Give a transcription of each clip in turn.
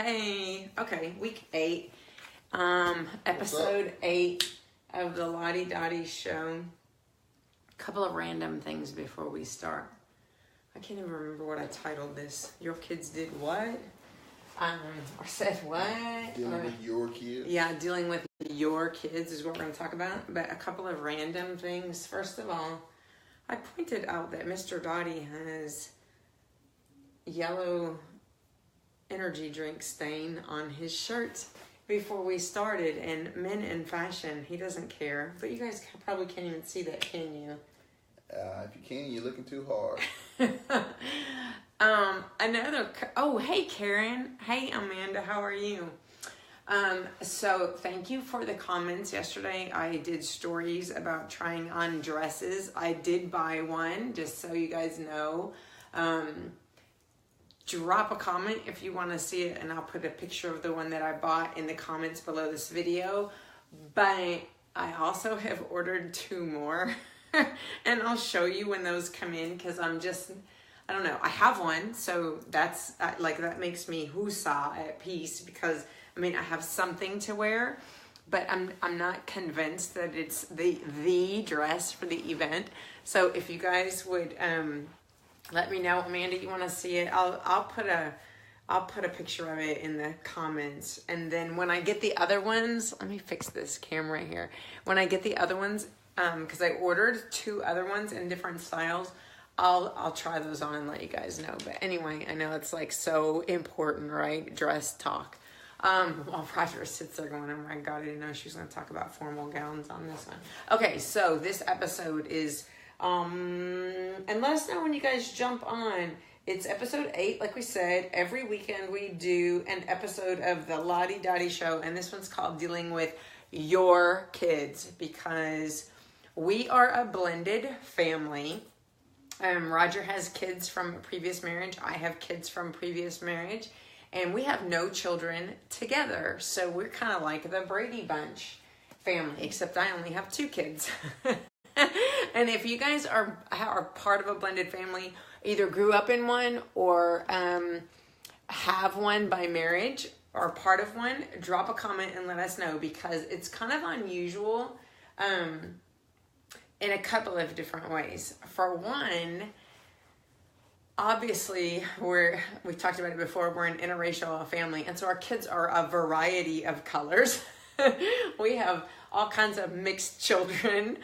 Hey, okay, week 8, episode 8 of the Loddy show. A couple of random things before we start. I can't even remember what I titled this. Your kids did what? Or said what? Dealing with your kids? Yeah, dealing with your kids is what we're going to talk about. But a couple of random things. First of all, I pointed out that Mr. Doddy has yellow energy drink stain on his shirt before we started, and men in fashion, he doesn't care. But you guys probably can't even see that, can you? If you can, you're looking too hard. Hey Karen, hey Amanda, how are you? So thank you for the comments. Yesterday I did stories about trying on dresses. I did buy one, just so you guys know. Drop a comment if you want to see it, and I'll put a picture of the one that I bought in the comments below this video. But I also have ordered 2 more and I'll show you when those come in, because I don't know, I have one, so that's that makes me woosah at peace, because I mean I have something to wear, but I'm not convinced that it's the dress for the event. So if you guys would let me know, Amanda, you want to see it, I'll put a picture of it in the comments. And then when I get the other ones, let me fix this camera here. When I get the other ones, because I ordered 2 other ones in different styles, I'll try those on and let you guys know. But anyway, I know it's like so important, right? Dress talk. While Roger sits there going, oh my God, I didn't know she was going to talk about formal gowns on this one. Okay, so this episode is, and let us know when you guys jump on. It's episode 8, like we said. Every weekend we do an episode of the Doddy show, and this one's called Dealing with Your Kids, because we are a blended family. Roger has kids from a previous marriage. I have kids from previous marriage, and we have no children together. So we're kind of like the Brady Bunch family, except I only have 2 kids. And if you guys are part of a blended family, either grew up in one or have one by marriage or part of one, drop a comment and let us know, because it's kind of unusual in a couple of different ways. For one, obviously, we've talked about it before, we're an interracial family, and so our kids are a variety of colors. We have all kinds of mixed children.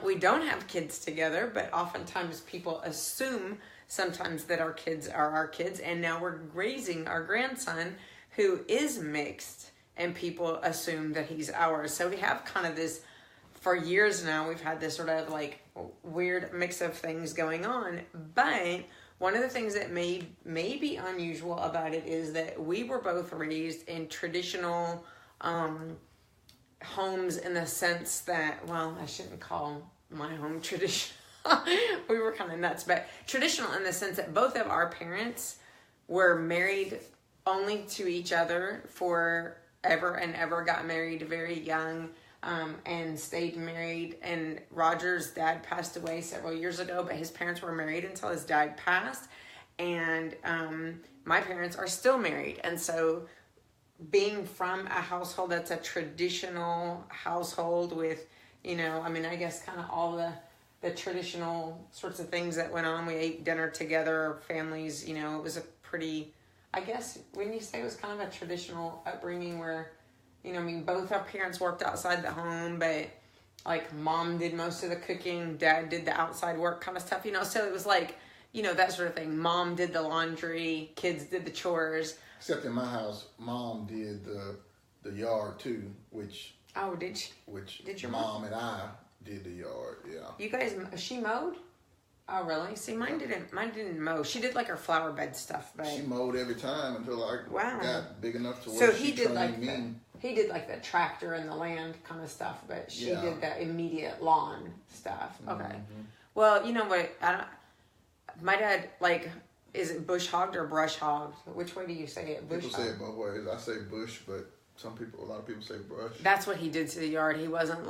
We don't have kids together, but oftentimes people assume sometimes that our kids are our kids, and now we're raising our grandson who is mixed, and people assume that he's ours. So we have kind of this, for years now, we've had this sort of like weird mix of things going on. But one of the things that may be unusual about it is that we were both raised in traditional homes, in the sense that, well, I shouldn't call my home traditional. We were kind of nuts, but traditional in the sense that both of our parents were married only to each other forever and ever, got married very young, and stayed married. And Roger's dad passed away several years ago, but his parents were married until his dad passed. And my parents are still married. And so being from a household that's a traditional household with, I guess kind of all the traditional sorts of things that went on. We ate dinner together, families, it was a pretty, I guess, when you say it was kind of a traditional upbringing where, both our parents worked outside the home, but like mom did most of the cooking, dad did the outside work kind of stuff, so it was like, that sort of thing. Mom did the laundry, kids did the chores. Except in my house, mom did the yard too, which... Oh, did she? Did your mom and I did the yard, yeah. You guys, she mowed? Oh, really? See, mine didn't mow. She did like her flower bed stuff, but... She mowed every time until I got big enough to so where he did like the tractor and the land kind of stuff, but she did the immediate lawn stuff. Okay. Mm-hmm. Well, you know what? My dad, is it bush hogged or brush hogged? Which way do you say it? People say it both ways. I say bush, but a lot of people say brush. That's what he did to the yard. He wasn't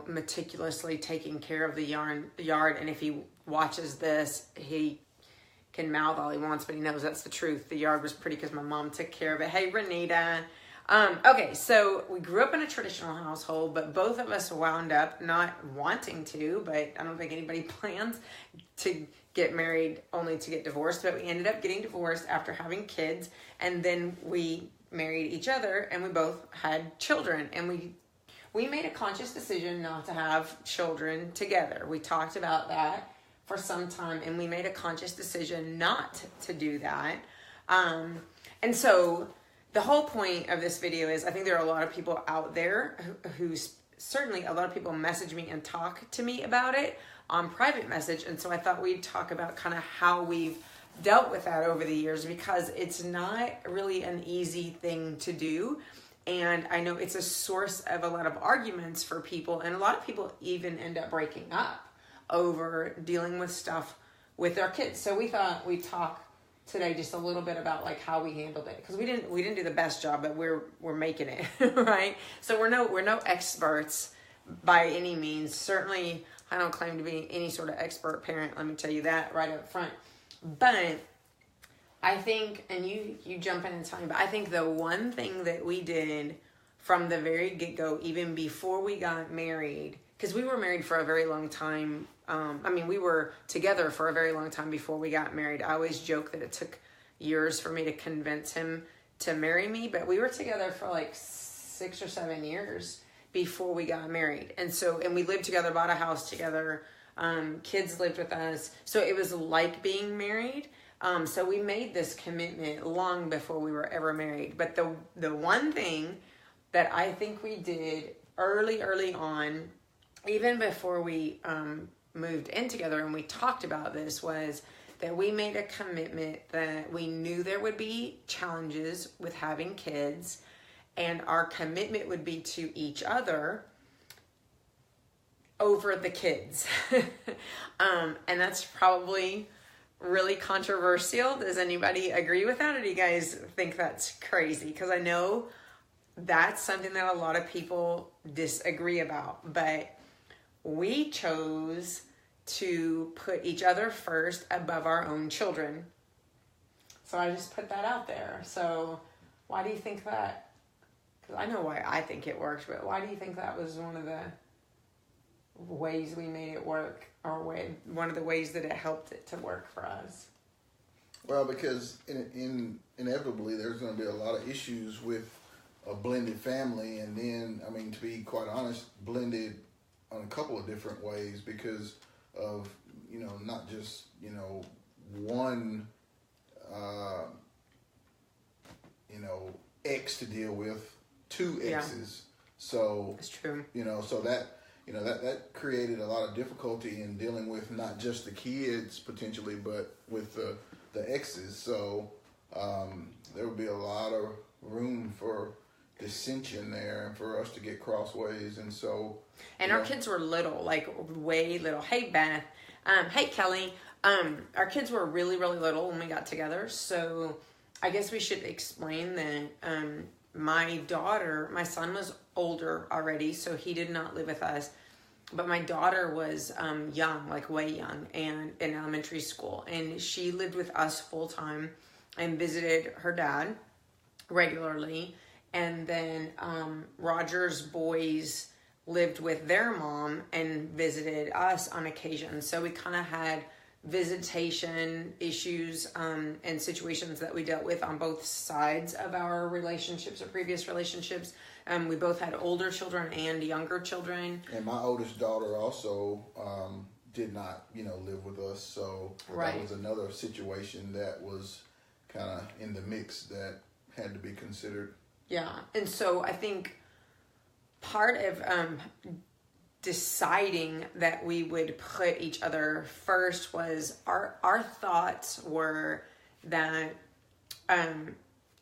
meticulously taking care of the yard. And if he watches this, he can mouth all he wants, but he knows that's the truth. The yard was pretty because my mom took care of it. Hey, Renita. Okay, so we grew up in a traditional household, but both of us wound up not wanting to, but I don't think anybody plans to get married only to get divorced, but we ended up getting divorced after having kids, and then we married each other, and we both had children, and we made a conscious decision not to have children together. We talked about that for some time, and we made a conscious decision not to do that. And so the whole point of this video is, I think there are a lot of people out there who certainly a lot of people message me and talk to me about it on private message. And so I thought we'd talk about kind of how we've dealt with that over the years, because it's not really an easy thing to do. And I know it's a source of a lot of arguments for people. And a lot of people even end up breaking up over dealing with stuff with their kids. So we thought we'd talk today just a little bit about like how we handled it, because we didn't do the best job, but we're making it right. So we're no experts by any means. Certainly I don't claim to be any sort of expert parent, let me tell you that right up front. But I think, and you jump in and tell me, but I think the one thing that we did from the very get-go, even before we got married, because we were married for a very long time. We were together for a very long time before we got married. I always joke that it took years for me to convince him to marry me, but we were together for like 6 or 7 years before we got married. And we lived together, bought a house together, kids lived with us. So it was like being married. So we made this commitment long before we were ever married. But the one thing that I think we did early on, even before we moved in together, and we talked about this, was that we made a commitment that we knew there would be challenges with having kids, and our commitment would be to each other over the kids. And that's probably really controversial. Does anybody agree with that, or do you guys think that's crazy? Because I know that's something that a lot of people disagree about, but we chose to put each other first above our own children. So I just put that out there. So why do you think that? Because I know why I think it worked, but why do you think that was one of the ways we made it work, or one of the ways that it helped it to work for us? Well, because inevitably there's going to be a lot of issues with a blended family, and then, to be quite honest, blended on a couple of different ways, because of, not just, one, ex to deal with, two exes. Yeah. So it's true. So that created a lot of difficulty in dealing with not just the kids potentially, but with the exes. So there would be a lot of room for dissension there, and for us to get crossways. And so, and our kids were little, like way little. Hey Beth, hey Kelly. Our kids were really, really little when we got together. So I guess we should explain that my son was older already, so he did not live with us. But my daughter was young, like way young, and in elementary school. And she lived with us full time and visited her dad regularly. And then Roger's boys lived with their mom and visited us on occasion. So we kind of had visitation issues and situations that we dealt with on both sides of our relationships or previous relationships. We both had older children and younger children. And my oldest daughter also did not, live with us. So That was another situation that was kind of in the mix that had to be considered. Yeah, and so I think part of deciding that we would put each other first was our thoughts were that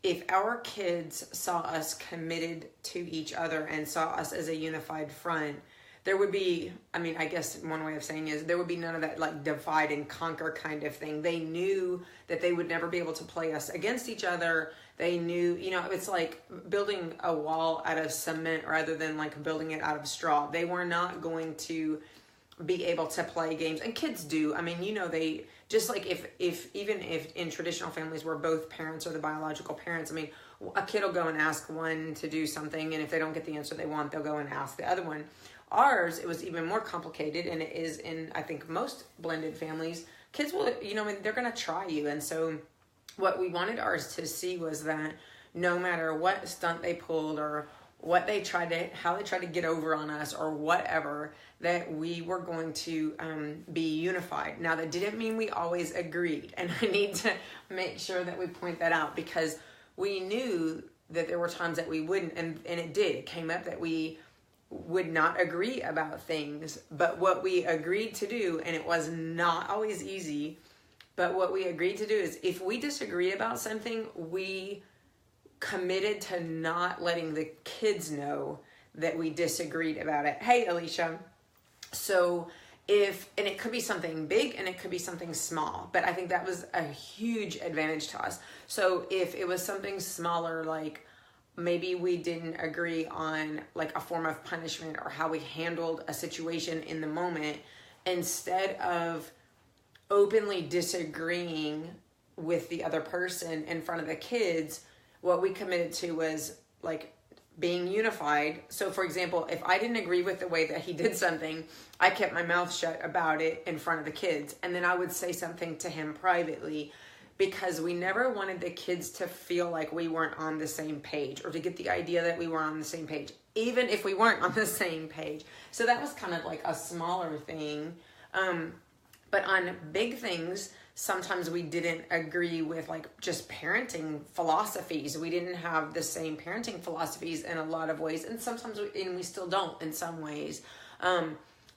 if our kids saw us committed to each other and saw us as a unified front, there would be, I guess one way of saying is there would be none of that like divide and conquer kind of thing. They knew that they would never be able to play us against each other. They knew, it's like building a wall out of cement rather than like building it out of straw. They were not going to be able to play games. And kids do. just like even if in traditional families where both parents are the biological parents, I mean, a kid will go and ask one to do something, and if they don't get the answer they want, they'll go and ask the other one. Ours, it was even more complicated, and it is in, I think, most blended families. Kids will, they're going to try you. And so what we wanted ours to see was that no matter what stunt they pulled or how they tried to get over on us or whatever, that we were going to be unified. Now, that didn't mean we always agreed. And I need to make sure that we point that out, because we knew that there were times that we wouldn't, and it did. It came up that we would not agree about things, but what we agreed to do, and it was not always easy, but what we agreed to do is if we disagree about something, we committed to not letting the kids know that we disagreed about it. Hey, Alicia. So and it could be something big and it could be something small, but I think that was a huge advantage to us. So if it was something smaller, like maybe we didn't agree on like a form of punishment or how we handled a situation in the moment, instead of openly disagreeing with the other person in front of the kids, what we committed to was like being unified. So for example, if I didn't agree with the way that he did something, I kept my mouth shut about it in front of the kids. And then I would say something to him privately, because we never wanted the kids to feel like we weren't on the same page, or to get the idea that we were on the same page, even if we weren't on the same page. So that was kind of like a smaller thing. But on big things, sometimes we didn't agree with like just parenting philosophies. We didn't have the same parenting philosophies in a lot of ways. And sometimes we still don't in some ways.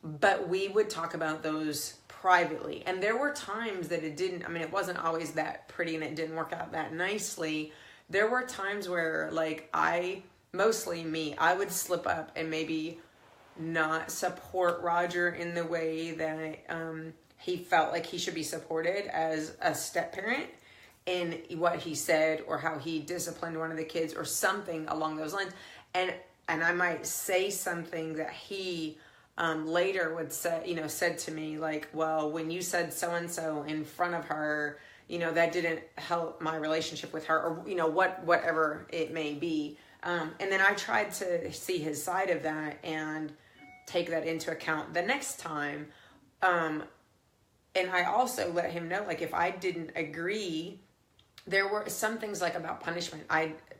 But we would talk about those privately. And there were times that it wasn't always that pretty and it didn't work out that nicely. There were times where like mostly me, I would slip up and maybe not support Roger in the way that he felt like he should be supported as a step parent, in what he said or how he disciplined one of the kids or something along those lines. And I might say something that he later would say, said to me like, well, when you said so-and-so in front of her, that didn't help my relationship with her, or, whatever it may be. And then I tried to see his side of that and take that into account the next time. And I also let him know, like, if I didn't agree, there were some things like about punishment.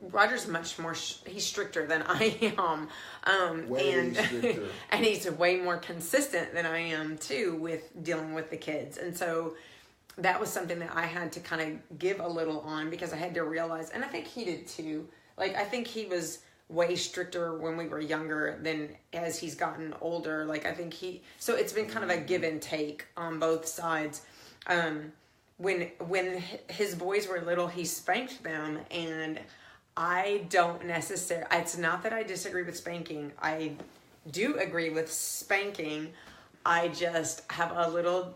Roger's much more, he's stricter than I am. Way stricter. And he's way more consistent than I am too with dealing with the kids. And so that was something that I had to kind of give a little on, because I had to realize, and I think he did too. Like, I think he was way stricter when we were younger than as he's gotten older. Like, I think so it's been kind of a give and take on both sides. When his boys were little, he spanked them, and I don't necessarily, it's not that I disagree with spanking. I do agree with spanking. I just have a little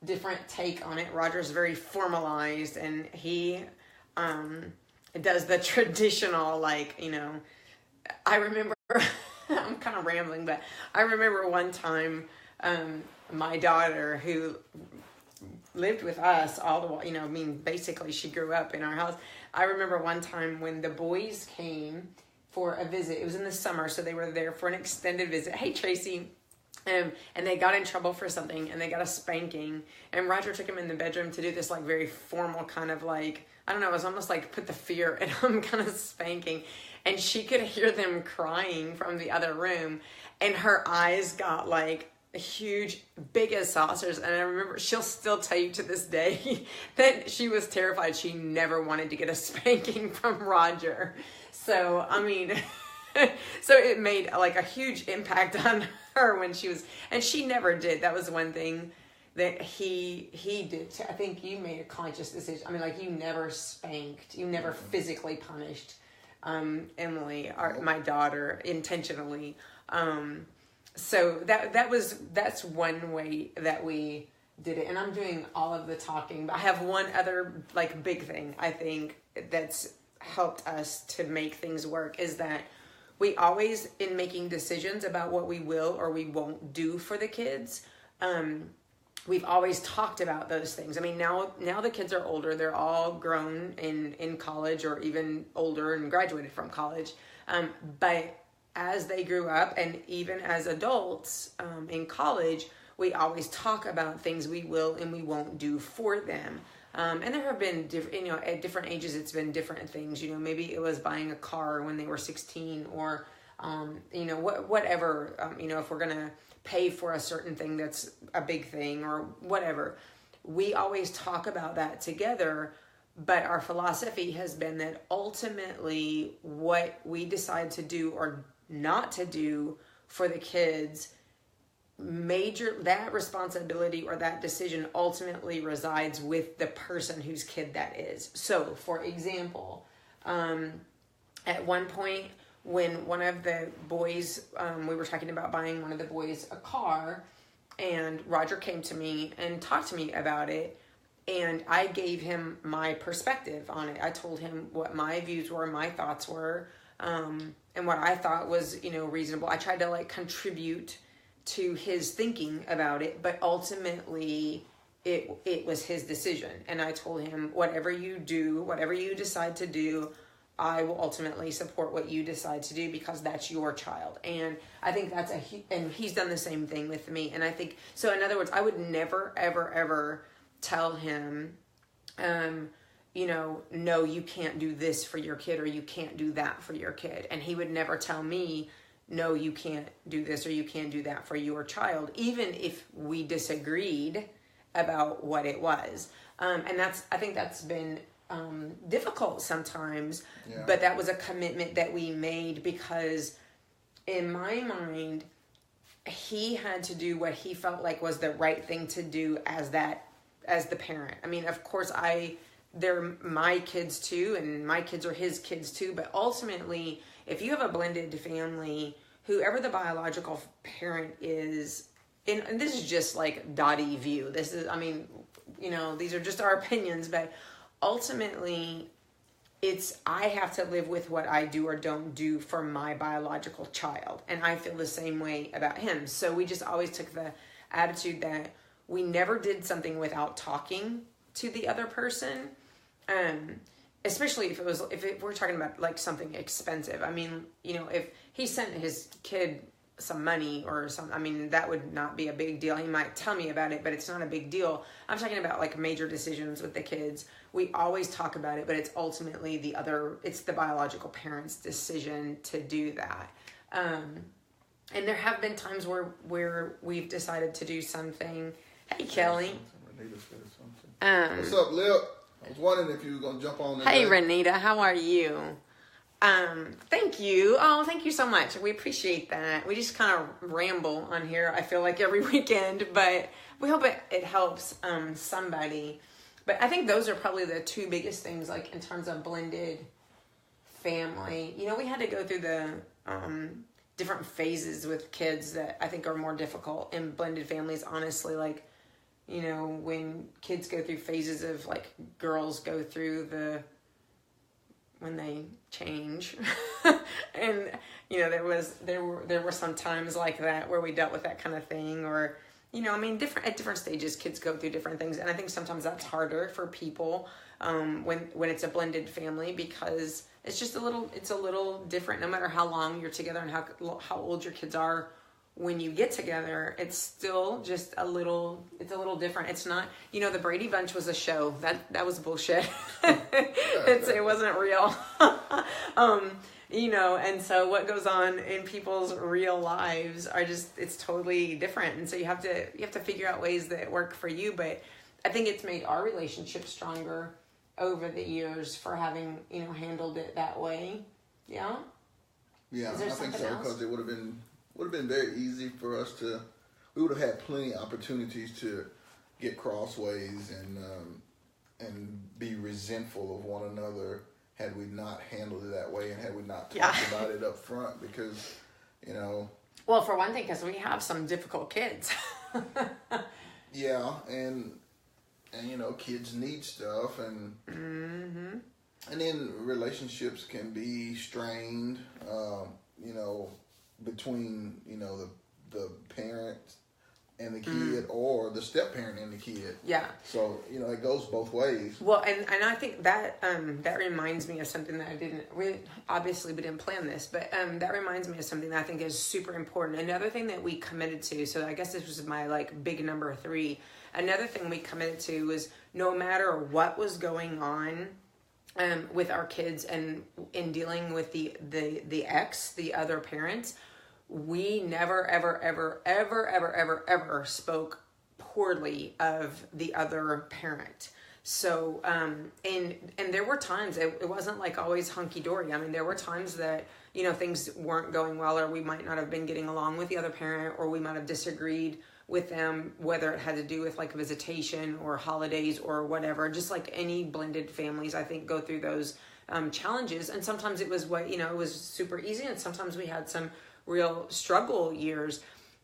different take on it. Roger's very formalized, and he does the traditional, like, I remember, I'm kind of rambling, but I remember one time, my daughter, who lived with us all the while, basically she grew up in our house. I remember one time when the boys came for a visit. It was in the summer, so they were there for an extended visit. Hey, Tracy. And they got in trouble for something, and they got a spanking. And Roger took him in the bedroom to do this, like, very formal kind of, like, I don't know, it was almost like put the fear in him kind of spanking. And she could hear them crying from the other room, and her eyes got like huge, big as saucers. And I remember, she'll still tell you to this day that she was terrified. She never wanted to get a spanking from Roger. So, so it made like a huge impact on her when she was, and she never did. That was one thing that he did. I think you made a conscious decision. You never spanked, you never physically punished Emily, my daughter, intentionally. So that's one way that we did it. And I'm doing all of the talking, but I have one other like big thing I think that's helped us to make things work, is that we always, in making decisions about what we will or we won't do for the kids, we've always talked about those things. I mean, now the kids are older. They're all grown in college or even older and graduated from college. But as they grew up and even as adults in college, we always talk about things we will and we won't do for them. And there have been different, at different ages, it's been different things. Maybe it was buying a car when they were 16 or, whatever, if we're going to pay for a certain thing that's a big thing or whatever. We always talk about that together, but our philosophy has been that ultimately what we decide to do or not to do for the kids, that responsibility or that decision ultimately resides with the person whose kid that is. So, for example, at one point when one of the boys, we were talking about buying one of the boys a car, and Roger came to me and talked to me about it, and I gave him my perspective on it. I told him what my views were, my thoughts were, and what I thought was, reasonable. I tried to contribute to his thinking about it, but ultimately it was his decision. And I told him, whatever you do, whatever you decide to do, I will ultimately support what you decide to do because that's your child. And I think and he's done the same thing with me. And I think, so in other words, I would never, ever, ever tell him, no, you can't do this for your kid or you can't do that for your kid. And he would never tell me, no, you can't do this or you can't do that for your child, even if we disagreed about what it was. And I think that's been difficult sometimes, but that was a commitment that we made because in my mind, he had to do what he felt like was the right thing to do as the parent. I mean, of course, they're my kids too, and my kids are his kids too, but ultimately, if you have a blended family, whoever the biological parent is, and this is just Doddy view. This is, these are just our opinions, but ultimately, I have to live with what I do or don't do for my biological child. And I feel the same way about him. So we just always took the attitude that we never did something without talking to the other person. Especially if we're talking about something expensive. I mean, if he sent his kid some money or something, that would not be a big deal. He might tell me about it, but it's not a big deal. I'm talking about major decisions with the kids. We always talk about it, but it's ultimately it's the biological parent's decision to do that. And there have been times where we've decided to do something. Hey, Kelly. What's up, Lip? I was wondering if you were going to jump on. Hey, Renita, how are you? Thank you. Oh, thank you so much. We appreciate that. We just kind of ramble on here, I feel like every weekend, but we hope it helps somebody. But I think those are probably the two biggest things, in terms of blended family. We had to go through the different phases with kids that I think are more difficult in blended families, honestly, when kids go through phases of girls go through when they change and there were some times like that where we dealt with that kind of thing, or at different stages kids go through different things, and I think sometimes that's harder for people when it's a blended family because it's just a little different no matter how long you're together and how old your kids are. When you get together, it's still just a little different. It's not, the Brady Bunch was a show. That was bullshit. It wasn't real. And so what goes on in people's real lives it's totally different. And so you have to figure out ways that work for you. But I think it's made our relationship stronger over the years for having, handled it that way. Yeah? Yeah, I think so, because it would have been very easy for us we would have had plenty of opportunities to get crossways and be resentful of one another had we not handled it that way and had we not talked about it up front because, Well, for one thing, because we have some difficult kids. Yeah, and kids need stuff and and then relationships can be strained, between the parents and the kid or the step parent and the kid. Yeah. So, it goes both ways. Well, and I think that that reminds me of something that we didn't plan this, but that reminds me of something that I think is super important. Another thing that we committed to, so I guess this was my like big number 3. Another thing we committed to was no matter what was going on with our kids and in dealing with the other parents, we never, ever, ever, ever, ever, ever, ever spoke poorly of the other parent. So, and there were times, it wasn't like always hunky-dory. I mean, there were times that, things weren't going well, or we might not have been getting along with the other parent, or we might have disagreed with them, whether it had to do with like visitation or holidays or whatever. Just like any blended families, I think, go through those challenges. And sometimes it was it was super easy, and sometimes we had some real struggle years.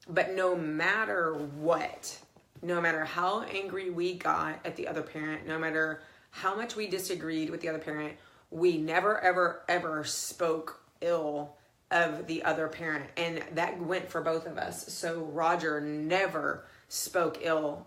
But no matter what, no matter how angry we got at the other parent, no matter how much we disagreed with the other parent, we never, ever, ever spoke ill of the other parent. And that went for both of us. So Roger never spoke ill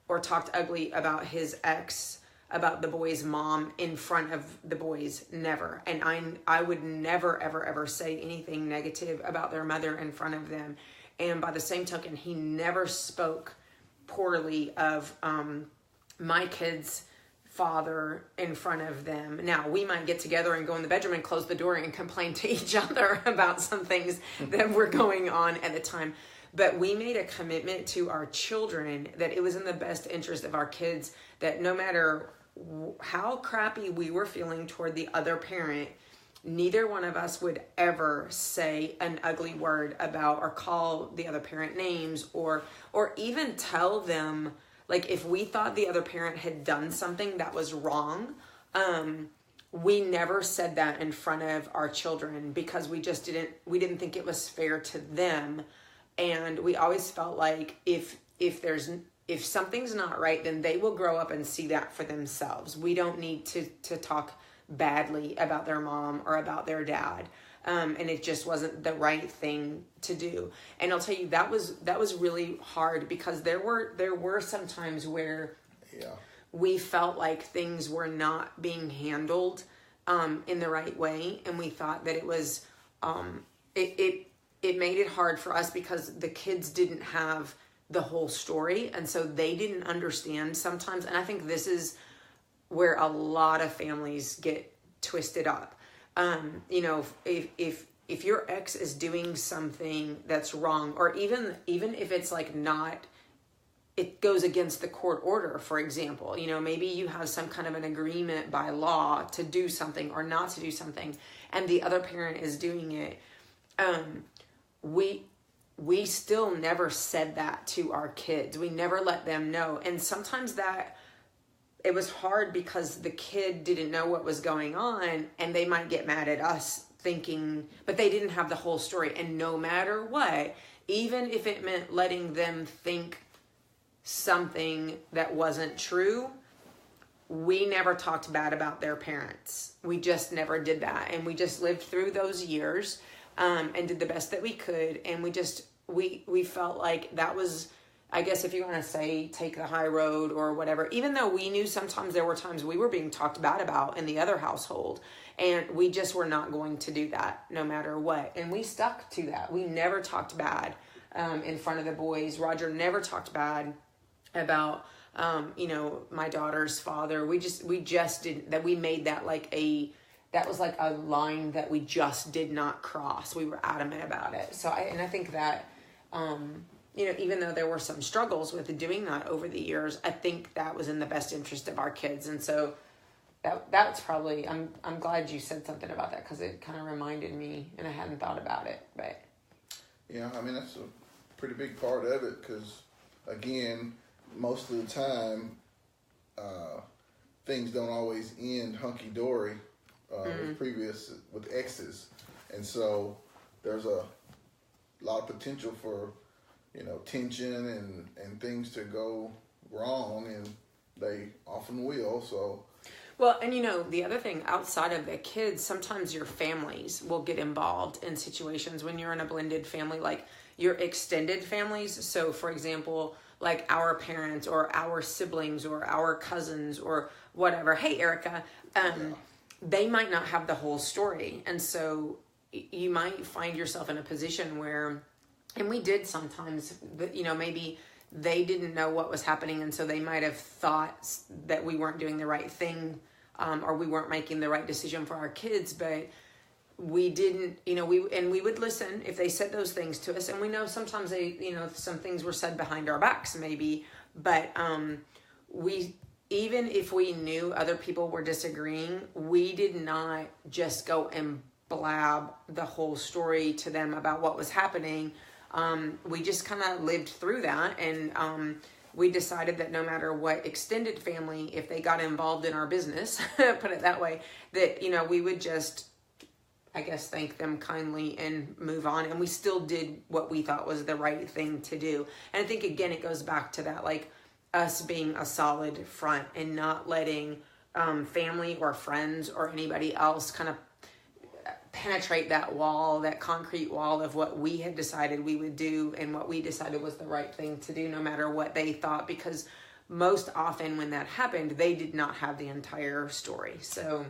or talked ugly about his ex, about the boy's mom in front of the boys. Never. And I would never, ever, ever say anything negative about their mother in front of them. And by the same token, he never spoke poorly of my kids' father in front of them. Now, we might get together and go in the bedroom and close the door and complain to each other about some things that were going on at the time. But we made a commitment to our children that it was in the best interest of our kids that no matter how crappy we were feeling toward the other parent, neither one of us would ever say an ugly word about or call the other parent names or even tell them, like, if we thought the other parent had done something that was wrong, we never said that in front of our children because we didn't think it was fair to them. And we always felt like if something's not right, then they will grow up and see that for themselves. We don't need to talk badly about their mom or about their dad. And it just wasn't the right thing to do. And I'll tell you, that was really hard because there were some times where we felt like things were not being handled in the right way. And we thought that it was, it made it hard for us because the kids didn't have the whole story. And so they didn't understand sometimes. And I think this is where a lot of families get twisted up. If your ex is doing something that's wrong, or even if it's like not, it goes against the court order, for example, maybe you have some kind of an agreement by law to do something or not to do something, and the other parent is doing it. We still never said that to our kids. We never let them know. And sometimes it was hard because the kid didn't know what was going on and they might get mad at us thinking, but they didn't have the whole story. And no matter what, even if it meant letting them think something that wasn't true, we never talked bad about their parents. We just never did that. And we just lived through those years and did the best that we could. And we felt like that was, I guess if you want to say take the high road or whatever, even though we knew sometimes there were times we were being talked bad about in the other household, and we just were not going to do that no matter what. And we stuck to that. We never talked bad in front of the boys. Roger never talked bad about, my daughter's father. We just didn't, that we made that that was like a line that we just did not cross. We were adamant about it. So I think that, even though there were some struggles with doing that over the years, I think that was in the best interest of our kids. And so that's probably, I'm glad you said something about that because it kind of reminded me and I hadn't thought about it. But yeah, I mean, that's a pretty big part of it because, again, most of the time, things don't always end hunky-dory with exes. And so there's a lot of potential for tension and things to go wrong, and they often will. So, well, and the other thing outside of the kids, sometimes your families will get involved in situations when you're in a blended family. Like your extended families. So for example, like our parents or our siblings or our cousins or whatever. Hey, Erica, they might not have the whole story. And so you might find yourself in a position where, and we did sometimes, you know, maybe they didn't know what was happening. And so they might have thought that we weren't doing the right thing, or we weren't making the right decision for our kids, but we didn't, you know, we would listen if they said those things to us. And we know sometimes they, you know, some things were said behind our backs maybe, but even if we knew other people were disagreeing, we did not just go and blab the whole story to them about what was happening. We just kind of lived through that. And we decided that no matter what extended family, if they got involved in our business, put it that way, that, you know, we would just, I guess, thank them kindly and move on. And we still did what we thought was the right thing to do. And I think, again, it goes back to that, like, us being a solid front and not letting family or friends or anybody else kind of penetrate that wall, that concrete wall of what we had decided we would do and what we decided was the right thing to do, no matter what they thought, because most often when that happened, they did not have the entire story. So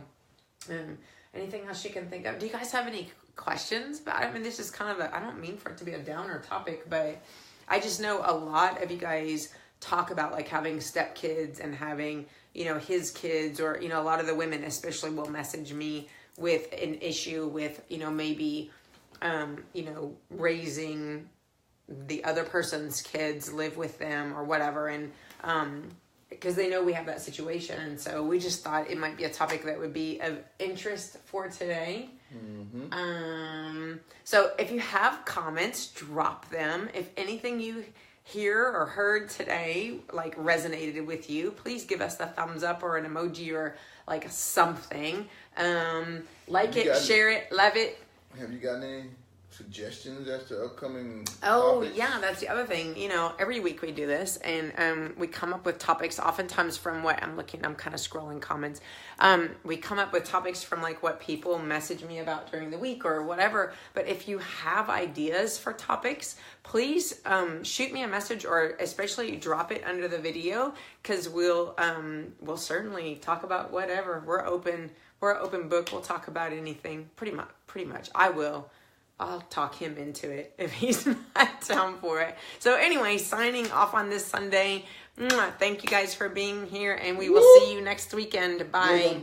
anything else you can think of? Do you guys have any questions? But I mean, this is kind of I don't mean for it to be a downer topic, but I just know a lot of you guys talk about like having stepkids and having, you know, his kids, or, you know, a lot of the women especially will message me with an issue with, you know, maybe, you know, raising the other person's kids, live with them or whatever. And, because they know we have that situation. And so we just thought it might be a topic that would be of interest for today. Mm-hmm. So if you have comments, drop them. If anything you hear or heard today like resonated with you, please give us the thumbs up or an emoji or like something. Like it, share it, love it. Have you got any suggestions as to upcoming topics? Yeah, that's the other thing. You know, every week we do this, and we come up with topics oftentimes from what I'm kind of scrolling comments. We come up with topics from like what people message me about during the week or whatever. But if you have ideas for topics, please shoot me a message, or especially drop it under the video, because we'll certainly talk about whatever. We're an open book. We'll talk about anything pretty much. I'll talk him into it if he's not down for it. So anyway, signing off on this Sunday. Thank you guys for being here, and we will see you next weekend. Bye.